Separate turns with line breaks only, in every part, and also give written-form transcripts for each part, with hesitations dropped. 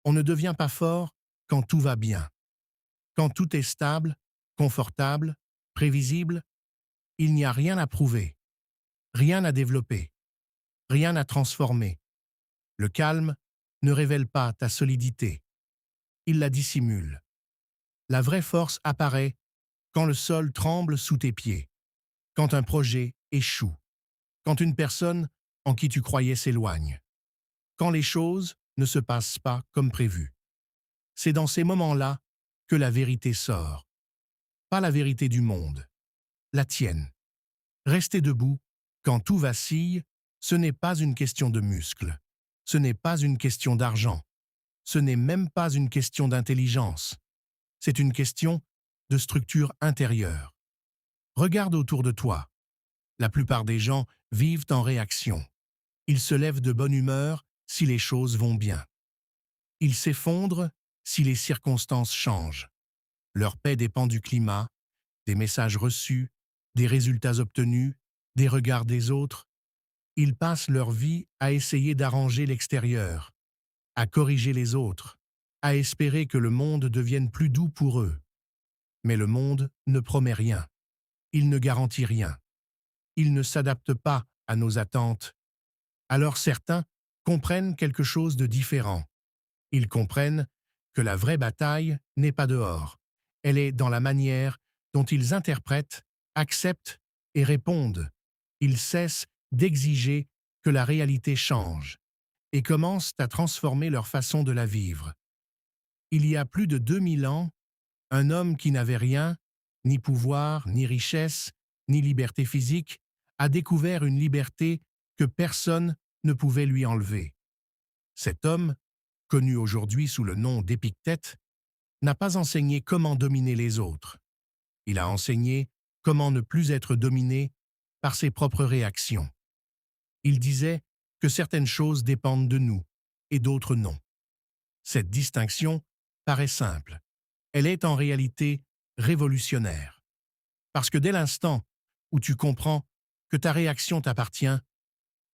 On ne devient pas fort quand tout va bien. Quand tout est stable, confortable, prévisible, il n'y a rien à prouver, rien à développer, rien à transformer. Le calme ne révèle pas ta solidité, il la dissimule. La vraie force apparaît quand le sol tremble sous tes pieds, quand un projet échoue, quand une personne en qui tu croyais s'éloigne, quand les choses ne se passent pas comme prévu. C'est dans ces moments-là que la vérité sort. Pas la vérité du monde, la tienne. Rester debout quand tout vacille, ce n'est pas une question de muscles, ce n'est pas une question d'argent, ce n'est même pas une question d'intelligence, c'est une question de structure intérieure. Regarde autour de toi. La plupart des gens vivent en réaction. Ils se lèvent de bonne humeur si les choses vont bien. Ils s'effondrent si les circonstances changent. Leur paix dépend du climat, des messages reçus, des résultats obtenus, des regards des autres. Ils passent leur vie à essayer d'arranger l'extérieur, à corriger les autres, à espérer que le monde devienne plus doux pour eux. Mais le monde ne promet rien. Il ne garantit rien. Il ne s'adapte pas à nos attentes. Alors certains comprennent quelque chose de différent. Ils comprennent que la vraie bataille n'est pas dehors. Elle est dans la manière dont ils interprètent, acceptent et répondent. Ils cessent d'exiger que la réalité change et commencent à transformer leur façon de la vivre. Il y a plus de 2000 ans, un homme qui n'avait rien, ni pouvoir, ni richesse, ni liberté physique, a découvert une liberté que personne ne pouvait lui enlever. Cet homme, connu aujourd'hui sous le nom d'Épictète, n'a pas enseigné comment dominer les autres. Il a enseigné comment ne plus être dominé par ses propres réactions. Il disait que certaines choses dépendent de nous et d'autres non. Cette distinction paraît simple. Elle est en réalité révolutionnaire. Parce que dès l'instant où tu comprends que ta réaction t'appartient,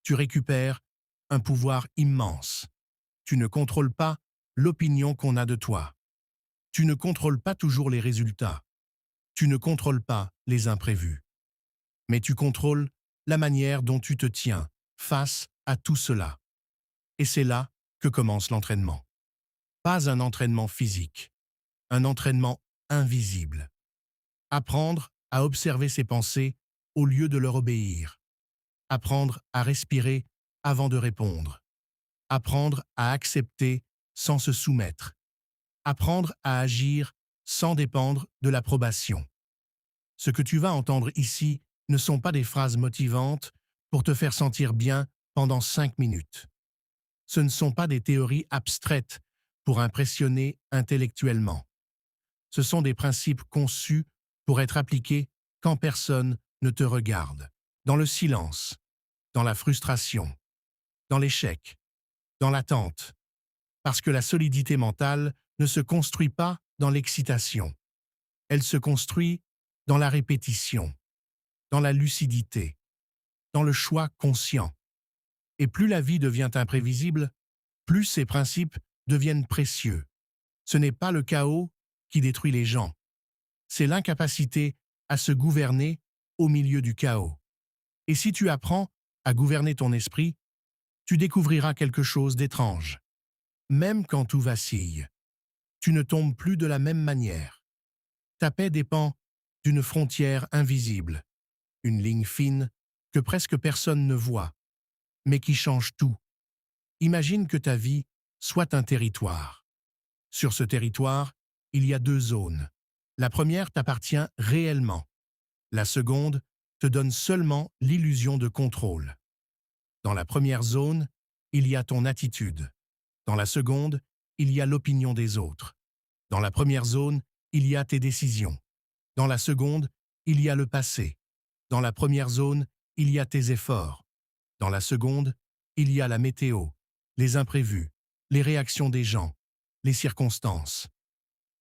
tu récupères un pouvoir immense. Tu ne contrôles pas l'opinion qu'on a de toi. Tu ne contrôles pas toujours les résultats. Tu ne contrôles pas les imprévus. Mais tu contrôles la manière dont tu te tiens face à tout cela. Et c'est là que commence l'entraînement. Pas un entraînement physique, un entraînement invisible. Apprendre à observer ses pensées au lieu de leur obéir. Apprendre à respirer avant de répondre. Apprendre à accepter sans se soumettre. Apprendre à agir sans dépendre de l'approbation. Ce que tu vas entendre ici ne sont pas des phrases motivantes pour te faire sentir bien pendant 5 minutes. Ce ne sont pas des théories abstraites pour impressionner intellectuellement. Ce sont des principes conçus pour être appliqués quand personne ne te regarde, dans le silence, dans la frustration, dans l'échec, dans l'attente, parce que la solidité mentale ne se construit pas dans l'excitation. Elle se construit dans la répétition, dans la lucidité, dans le choix conscient. Et plus la vie devient imprévisible, plus ces principes deviennent précieux. Ce n'est pas le chaos qui détruit les gens, c'est l'incapacité à se gouverner au milieu du chaos. Et si tu apprends à gouverner ton esprit, tu découvriras quelque chose d'étrange. Même quand tout vacille, tu ne tombes plus de la même manière. Ta paix dépend d'une frontière invisible, une ligne fine que presque personne ne voit, mais qui change tout. Imagine que ta vie soit un territoire. Sur ce territoire, il y a 2 zones. La première t'appartient réellement. La seconde te donne seulement l'illusion de contrôle. Dans la première zone, il y a ton attitude. Dans la seconde, il y a l'opinion des autres. Dans la première zone, il y a tes décisions. Dans la seconde, il y a le passé. Dans la première zone, il y a tes efforts. Dans la seconde, il y a la météo, les imprévus, les réactions des gens, les circonstances.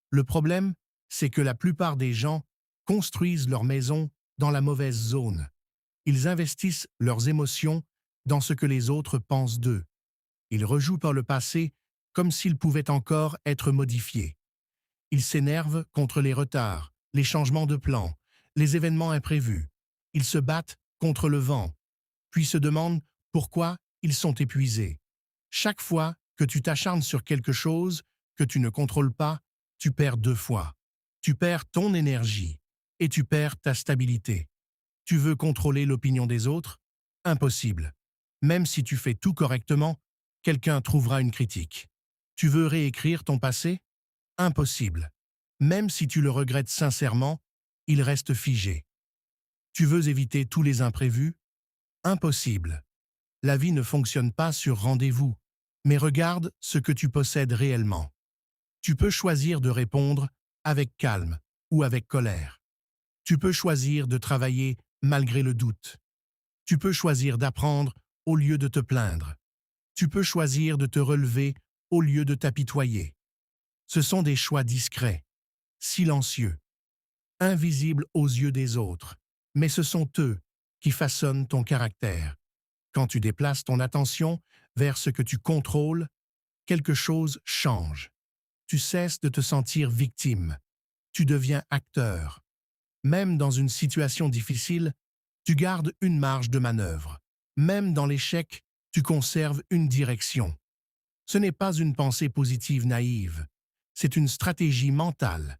Le problème, c'est que la plupart des gens construisent leur maison dans la mauvaise zone. Ils investissent leurs émotions dans ce que les autres pensent d'eux. Ils rejouent par le passé comme s'ils pouvaient encore être modifiés. Ils s'énervent contre les retards, les changements de plan, les événements imprévus. Ils se battent contre le vent, puis se demandent pourquoi ils sont épuisés. Chaque fois que tu t'acharnes sur quelque chose que tu ne contrôles pas, tu perds deux fois. Tu perds ton énergie et tu perds ta stabilité. Tu veux contrôler l'opinion des autres? Impossible. Même si tu fais tout correctement, quelqu'un trouvera une critique. Tu veux réécrire ton passé? Impossible. Même si tu le regrettes sincèrement, il reste figé. Tu veux éviter tous les imprévus? Impossible. La vie ne fonctionne pas sur rendez-vous, mais regarde ce que tu possèdes réellement. Tu peux choisir de répondre avec calme ou avec colère. Tu peux choisir de travailler malgré le doute. Tu peux choisir d'apprendre au lieu de te plaindre. Tu peux choisir de te relever au lieu de t'apitoyer. Ce sont des choix discrets, silencieux, invisibles aux yeux des autres, mais ce sont eux qui façonnent ton caractère. Quand tu déplaces ton attention vers ce que tu contrôles, quelque chose change. Tu cesses de te sentir victime. Tu deviens acteur. Même dans une situation difficile, tu gardes une marge de manœuvre. Même dans l'échec, tu conserves une direction. Ce n'est pas une pensée positive naïve, c'est une stratégie mentale.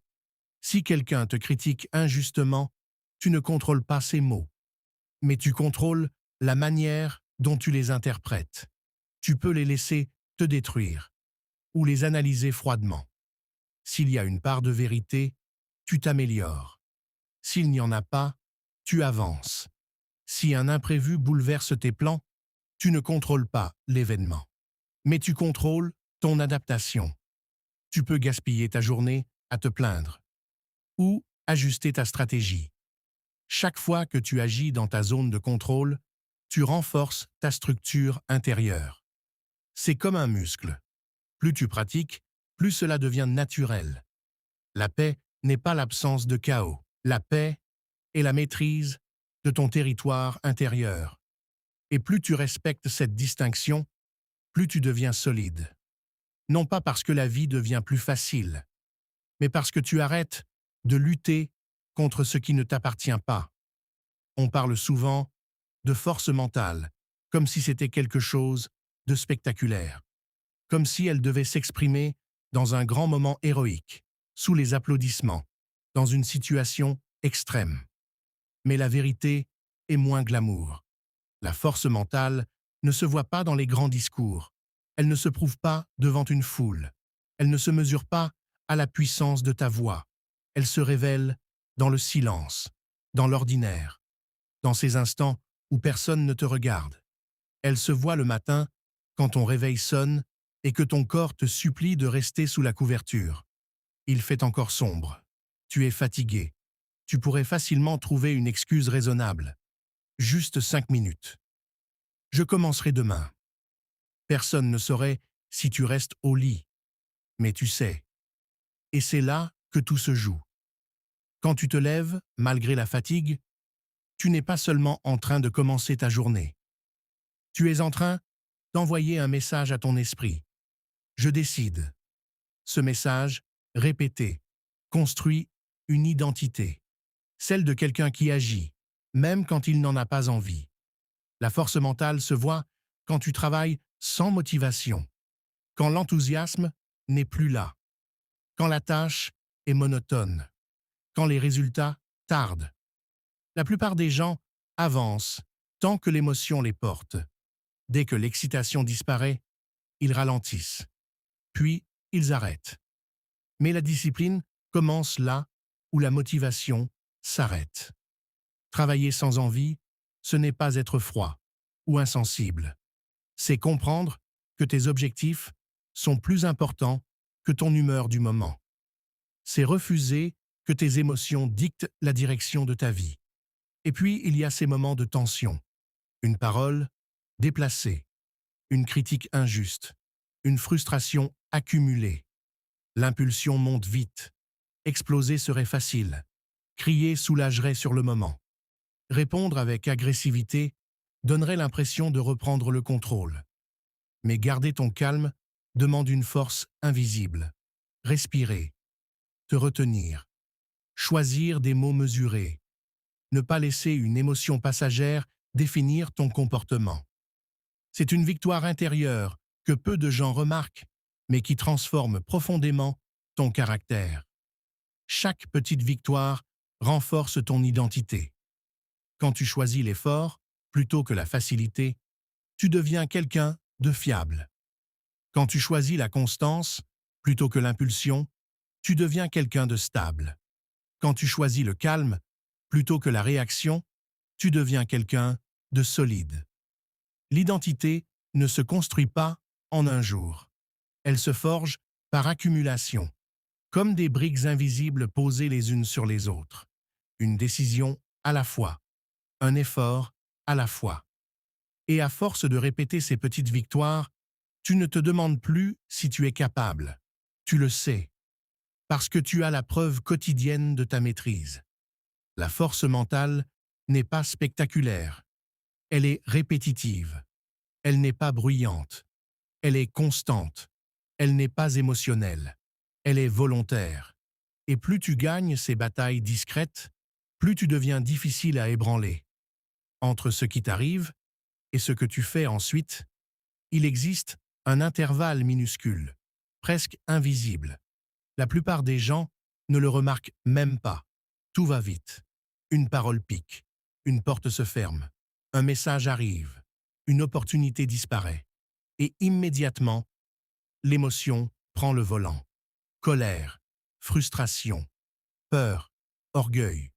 Si quelqu'un te critique injustement, tu ne contrôles pas ses mots, mais tu contrôles la manière dont tu les interprètes. Tu peux les laisser te détruire ou les analyser froidement. S'il y a une part de vérité, tu t'améliores. S'il n'y en a pas, tu avances. Si un imprévu bouleverse tes plans, tu ne contrôles pas l'événement, mais tu contrôles ton adaptation. Tu peux gaspiller ta journée à te plaindre ou ajuster ta stratégie. Chaque fois que tu agis dans ta zone de contrôle, tu renforces ta structure intérieure. C'est comme un muscle. Plus tu pratiques, plus cela devient naturel. La paix n'est pas l'absence de chaos. La paix est la maîtrise de ton territoire intérieur. Et plus tu respectes cette distinction, plus tu deviens solide. Non pas parce que la vie devient plus facile, mais parce que tu arrêtes de lutter contre ce qui ne t'appartient pas. On parle souvent de force mentale, comme si c'était quelque chose de spectaculaire, comme si elle devait s'exprimer dans un grand moment héroïque, sous les applaudissements, dans une situation extrême. Mais la vérité est moins glamour. La force mentale ne se voit pas dans les grands discours. Elle ne se prouve pas devant une foule. Elle ne se mesure pas à la puissance de ta voix. Elle se révèle dans le silence, dans l'ordinaire, dans ces instants où personne ne te regarde. Elle se voit le matin, quand ton réveil sonne et que ton corps te supplie de rester sous la couverture. Il fait encore sombre. Tu es fatigué. Tu pourrais facilement trouver une excuse raisonnable. Juste 5 minutes. Je commencerai demain. Personne ne saurait si tu restes au lit. Mais tu sais. Et c'est là que tout se joue. Quand tu te lèves, malgré la fatigue, tu n'es pas seulement en train de commencer ta journée. Tu es en train d'envoyer un message à ton esprit. Je décide. Ce message, répété, construit une identité. Celle de quelqu'un qui agit, même quand il n'en a pas envie. La force mentale se voit quand tu travailles sans motivation, quand l'enthousiasme n'est plus là, quand la tâche est monotone, quand les résultats tardent. La plupart des gens avancent tant que l'émotion les porte. Dès que l'excitation disparaît, ils ralentissent, puis ils arrêtent. Mais la discipline commence là où la motivation s'arrête. Travailler sans envie, ce n'est pas être froid ou insensible. C'est comprendre que tes objectifs sont plus importants que ton humeur du moment. C'est refuser que tes émotions dictent la direction de ta vie. Et puis, il y a ces moments de tension. Une parole déplacée, une critique injuste, une frustration accumulée. L'impulsion monte vite. Exploser serait facile. Crier soulagerait sur le moment. Répondre avec agressivité donnerait l'impression de reprendre le contrôle. Mais garder ton calme demande une force invisible. Respirer, te retenir, choisir des mots mesurés, ne pas laisser une émotion passagère définir ton comportement. C'est une victoire intérieure que peu de gens remarquent, mais qui transforme profondément ton caractère. Chaque petite victoire renforce ton identité. Quand tu choisis l'effort plutôt que la facilité, tu deviens quelqu'un de fiable. Quand tu choisis la constance plutôt que l'impulsion, tu deviens quelqu'un de stable. Quand tu choisis le calme plutôt que la réaction, tu deviens quelqu'un de solide. L'identité ne se construit pas en un jour. Elle se forge par accumulation, comme des briques invisibles posées les unes sur les autres. Une décision à la fois, un effort à la fois. Et à force de répéter ces petites victoires, tu ne te demandes plus si tu es capable. Tu le sais, parce que tu as la preuve quotidienne de ta maîtrise. La force mentale n'est pas spectaculaire, elle est répétitive. Elle n'est pas bruyante, elle est constante. Elle n'est pas émotionnelle, elle est volontaire. Et plus tu gagnes ces batailles discrètes, plus tu deviens difficile à ébranler. Entre ce qui t'arrive et ce que tu fais ensuite, il existe un intervalle minuscule, presque invisible. La plupart des gens ne le remarquent même pas. Tout va vite. Une parole pique, une porte se ferme, un message arrive, une opportunité disparaît. Et immédiatement, l'émotion prend le volant. Colère, frustration, peur, orgueil.